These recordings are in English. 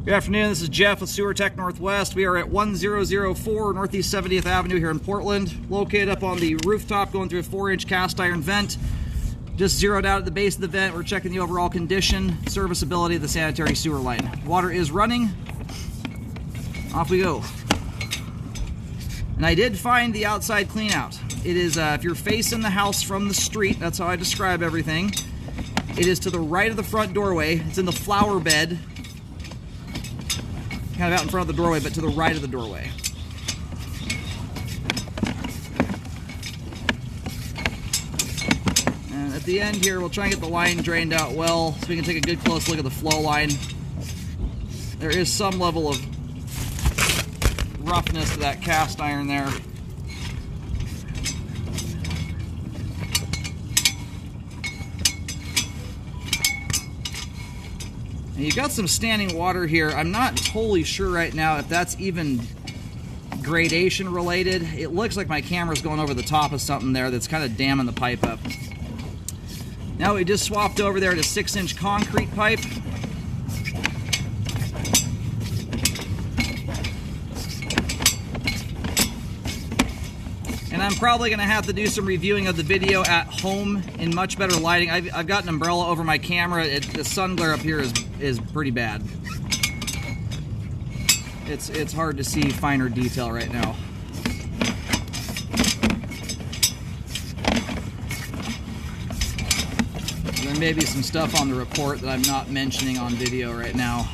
Good afternoon, this is Jeff with Sewer Tech Northwest. We are at 1004 Northeast 70th Avenue here in Portland, located up on the rooftop going through a 4-inch cast iron vent. Just zeroed out at the base of the vent. We're checking the overall condition, serviceability of the sanitary sewer line. Water is running. Off we go. And I did find the outside clean out. It is, if you're facing the house from the street, that's how I describe everything. It is to the right of the front doorway. It's in the flower bed. Kind of out in front of the doorway, but to the right of the doorway. And at the end here, we'll try and get the line drained out well so we can take a good close look at the flow line. There is some level of roughness to that cast iron there. And you've got some standing water here. I'm not totally sure right now if that's even gradation related. It looks like my camera's going over the top of something there that's kind of damming the pipe up. Now we just swapped over there to 6-inch concrete pipe. And I'm probably going to have to do some reviewing of the video at home in much better lighting. I've got an umbrella over my camera. The sun glare up here is pretty bad. It's hard to see finer detail right now. There may be some stuff on the report that I'm not mentioning on video right now.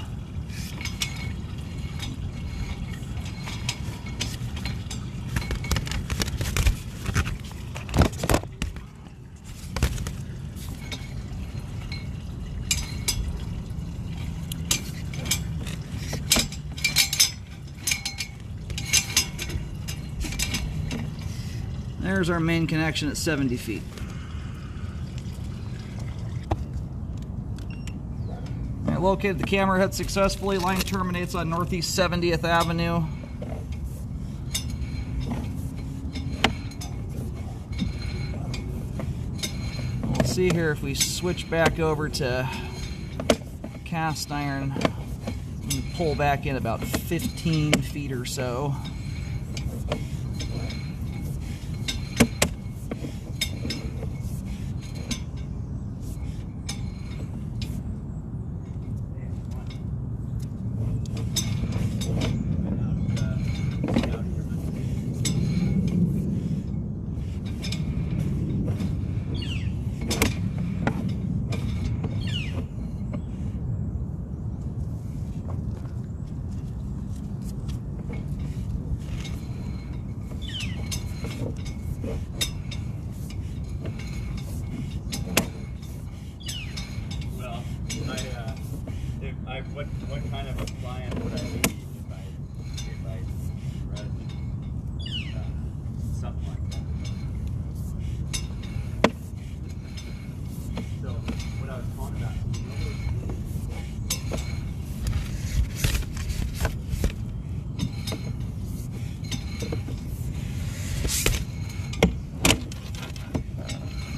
There's our main connection at 70 feet. I located the camera head successfully. Line terminates on Northeast 70th Avenue. We'll see here if we switch back over to cast iron and pull back in about 15 feet or so. What kind of appliance would I need if I read something like that? So what I was talking about.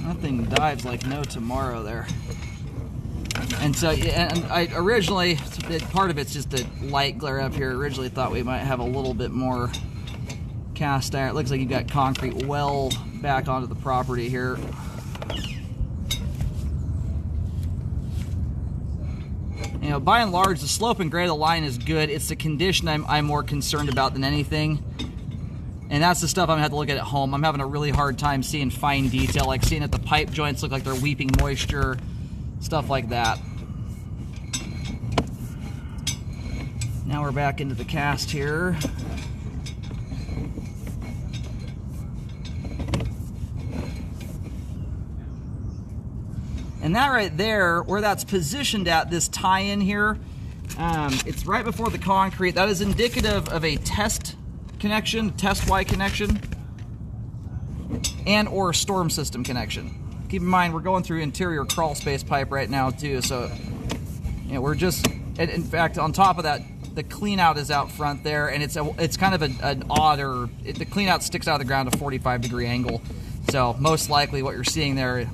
That thing dives like no tomorrow there. And so, and I originally, part of it's just the light glare up here. Originally thought we might have a little bit more cast iron. It looks like you've got concrete well back onto the property here. You know, by and large, the slope and grade of the line is good. It's the condition I'm more concerned about than anything. And that's the stuff I'm going to have to look at home. I'm having a really hard time seeing fine detail, like seeing that the pipe joints look like they're weeping moisture, stuff like that. Now we're back into the cast here. And that right there, where that's positioned at, this tie-in here, it's right before the concrete. That is indicative of a test connection, test Y connection, and or storm system connection. Keep in mind, we're going through interior crawl space pipe right now too, so you know, we're just, in fact, on top of that, the clean out is out front there, and it's kind of an odd, or the clean out sticks out of the ground at a 45-degree angle. So most likely what you're seeing there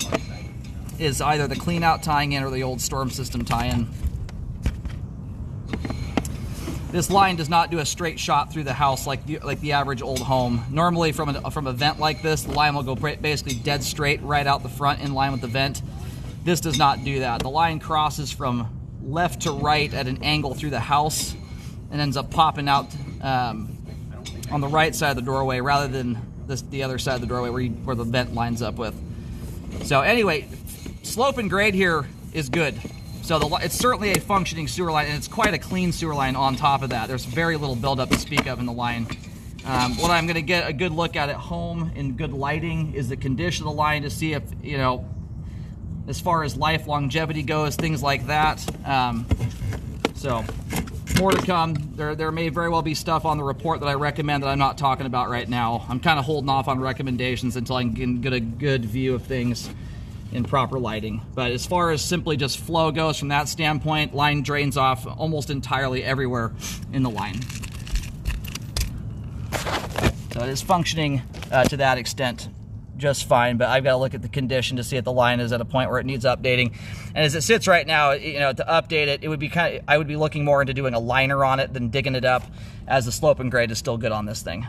is either the clean out tying in or the old storm system tie-in. This line does not do a straight shot through the house like the average old home. Normally from a vent like this, the line will go basically dead straight right out the front in line with the vent. This does not do that. The line crosses from left to right at an angle through the house and ends up popping out on the right side of the doorway rather than the other side of the doorway where the vent lines up with. So anyway, slope and grade here is good. So it's certainly a functioning sewer line, and it's quite a clean sewer line on top of that. There's very little buildup to speak of in the line. What I'm going to get a good look at home in good lighting is the condition of the line to see if, you know, as far as life longevity goes, things like that. So more to come. There may very well be stuff on the report that I recommend that I'm not talking about right now. I'm kind of holding off on recommendations until I can get a good view of things in proper lighting. But as far as simply just flow goes from that standpoint, line drains off almost entirely everywhere in the line. So it is functioning to that extent just fine, but I've got to look at the condition to see if the line is at a point where it needs updating. And as it sits right now, you know, to update it, it would be I would be looking more into doing a liner on it than digging it up, as the slope and grade is still good on this thing.